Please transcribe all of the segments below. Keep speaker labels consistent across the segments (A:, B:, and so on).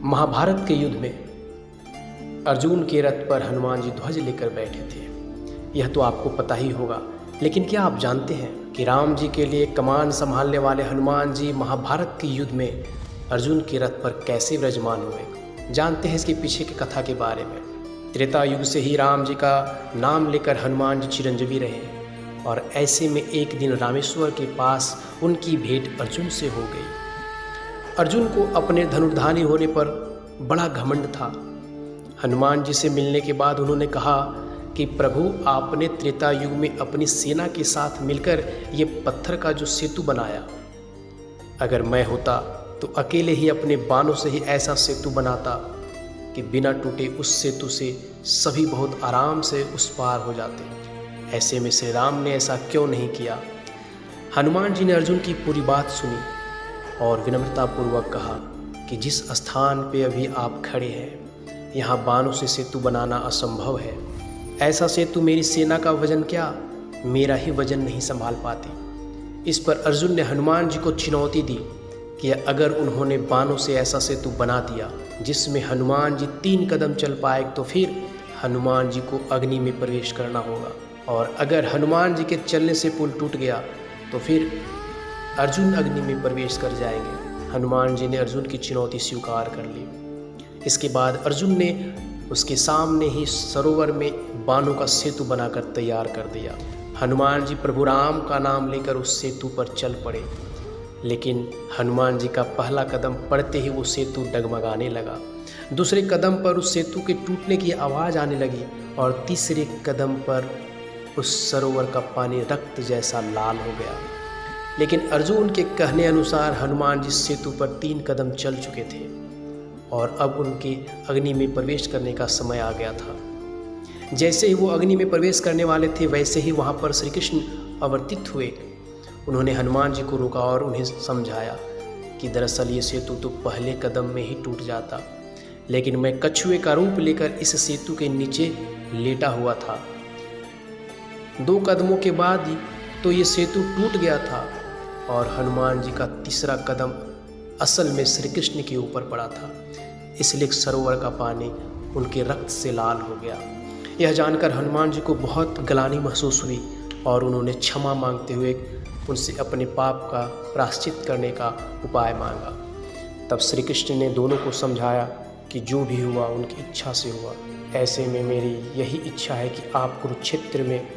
A: महाभारत के युद्ध में अर्जुन के रथ पर हनुमान जी ध्वज लेकर बैठे थे। यह तो आपको पता ही होगा, लेकिन क्या आप जानते हैं कि राम जी के लिए कमान संभालने वाले हनुमान जी महाभारत के युद्ध में अर्जुन के रथ पर कैसे विराजमान हुए? जानते हैं इसके पीछे की कथा के बारे में। त्रेता युग से ही राम जी का नाम लेकर हनुमान जी चिरंजीवी रहे और ऐसे में एक दिन रामेश्वर के पास उनकी भेंट अर्जुन से हो गई। अर्जुन को अपने धनुर्धारी होने पर बड़ा घमंड था। हनुमान जी से मिलने के बाद उन्होंने कहा कि प्रभु, आपने त्रेता युग में अपनी सेना के साथ मिलकर ये पत्थर का जो सेतु बनाया, अगर मैं होता तो अकेले ही अपने बाणों से ही ऐसा सेतु बनाता कि बिना टूटे उस सेतु से सभी बहुत आराम से उस पार हो जाते। ऐसे में श्री राम ने ऐसा क्यों नहीं किया? हनुमान जी ने अर्जुन की पूरी बात सुनी और विनम्रतापूर्वक कहा कि जिस स्थान पे अभी आप खड़े हैं, यहाँ बाणों से सेतु बनाना असंभव है। ऐसा सेतु मेरी सेना का वजन क्या, मेरा ही वजन नहीं संभाल पाती। इस पर अर्जुन ने हनुमान जी को चुनौती दी कि अगर उन्होंने बाणों से ऐसा सेतु बना दिया जिसमें हनुमान जी 3 कदम चल पाए, तो फिर हनुमान जी को अग्नि में प्रवेश करना होगा, और अगर हनुमान जी के चलने से पुल टूट गया तो फिर अर्जुन अग्नि में प्रवेश कर जाएंगे। हनुमान जी ने अर्जुन की चुनौती स्वीकार कर ली। इसके बाद अर्जुन ने उसके सामने ही सरोवर में बाणों का सेतु बनाकर तैयार कर दिया। हनुमान जी प्रभु राम का नाम लेकर उस सेतु पर चल पड़े, लेकिन हनुमान जी का पहला कदम पड़ते ही वो सेतु डगमगाने लगा। दूसरे कदम पर उस सेतु के टूटने की आवाज़ आने लगी और तीसरे कदम पर उस सरोवर का पानी रक्त जैसा लाल हो गया। लेकिन अर्जुन के कहने अनुसार हनुमान जी सेतु पर 3 कदम चल चुके थे और अब उनके अग्नि में प्रवेश करने का समय आ गया था। जैसे ही वो अग्नि में प्रवेश करने वाले थे, वैसे ही वहाँ पर श्री कृष्ण अवर्तित हुए। उन्होंने हनुमान जी को रोका और उन्हें समझाया कि दरअसल ये सेतु तो पहले कदम में ही टूट जाता, लेकिन मैं कछुए का रूप लेकर इस सेतु के नीचे लेटा हुआ था। 2 कदमों के बाद ही तो ये सेतु टूट गया था और हनुमान जी का तीसरा कदम असल में श्री कृष्ण के ऊपर पड़ा था, इसलिए सरोवर का पानी उनके रक्त से लाल हो गया। यह जानकर हनुमान जी को बहुत ग्लानि महसूस हुई और उन्होंने क्षमा मांगते हुए उनसे अपने पाप का प्रायश्चित करने का उपाय मांगा। तब श्री कृष्ण ने दोनों को समझाया कि जो भी हुआ उनकी इच्छा से हुआ। ऐसे में मेरी यही इच्छा है कि आप कुरुक्षेत्र में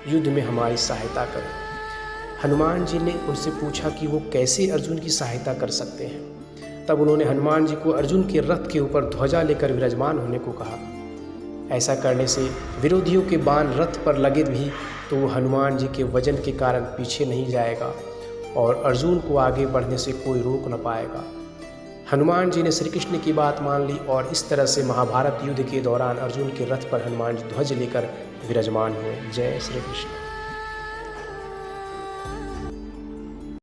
A: युद्ध में हमारी सहायता करें। हनुमान जी ने उनसे पूछा कि वो कैसे अर्जुन की सहायता कर सकते हैं। तब उन्होंने हनुमान जी को अर्जुन के रथ के ऊपर ध्वजा लेकर विराजमान होने को कहा। ऐसा करने से विरोधियों के बाण रथ पर लगे भी तो वो हनुमान जी के वजन के कारण पीछे नहीं जाएगा और अर्जुन को आगे बढ़ने से कोई रोक न पाएगा। हनुमान जी ने श्री कृष्ण की बात मान ली और इस तरह से महाभारत युद्ध के दौरान अर्जुन के रथ पर हनुमान जी ध्वज लेकर विराजमान हुए। जय श्री कृष्ण।